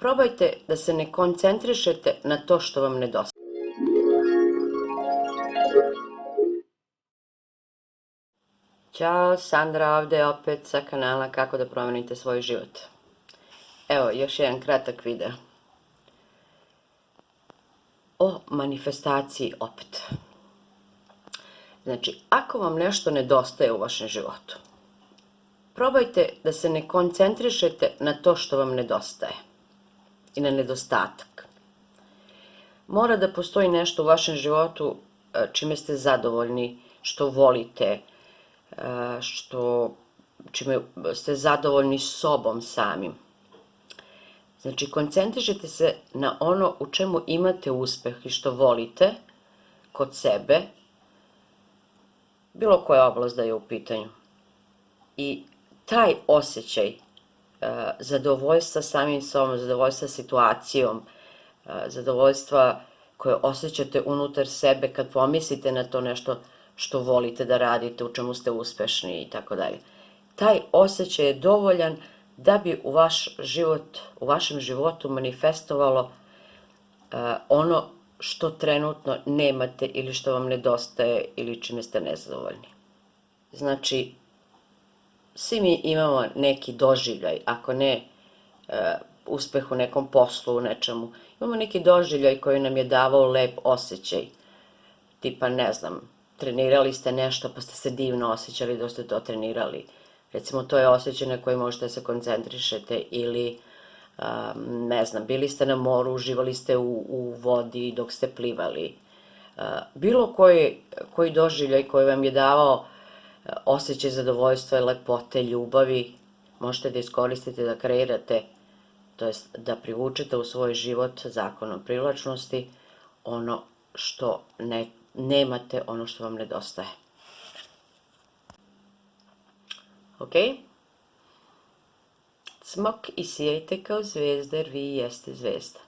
Probajte da se ne koncentrišete na to što vam nedostaje. Ćao, Sandra ovde opet sa kanala Kako da promenite svoj život. Evo, još jedan kratak video. O manifestaciji opet. Znači, ako vam nešto nedostaje u vašem životu, probajte da se ne koncentrišete na to što vam nedostaje i na nedostatak. Mora da postoji nešto u vašem životu čime ste zadovoljni, što volite, čime ste zadovoljni sobom samim. Znači, koncentrišite se na ono u čemu imate uspeh i što volite kod sebe, bilo koja oblast da je u pitanju. I taj osjećaj zadovoljstva samim sobom, zadovoljstva situacijom, zadovoljstva koje osjećate unutar sebe kad pomislite na to nešto što volite da radite, u čemu ste uspešni i tako dalje. Taj osjećaj je dovoljan da bi u vašem životu manifestovalo ono što trenutno nemate ili što vam nedostaje ili čime ste nezadovoljni. Znači, svi mi imamo neki doživljaj, ako ne uspeh u nekom poslu, u nečemu. Imamo neki doživljaj koji nam je davao lep osjećaj. Tipa, ne znam, trenirali ste nešto pa ste se divno osjećali da ste to trenirali. Recimo, to je osjećaj na koji možete da se koncentrišete ili, ne znam, bili ste na moru, uživali ste u vodi dok ste plivali. Bilo koji doživljaj koji vam je davao osjećaj zadovoljstva, lepote, ljubavi, možete da iskoristite, da kreirate, to jest da privučete u svoj život zakonom privlačnosti ono što nemate, ono što vam nedostaje. Ok? Smok i sijajte kao zvezda jer vi jeste zvezda.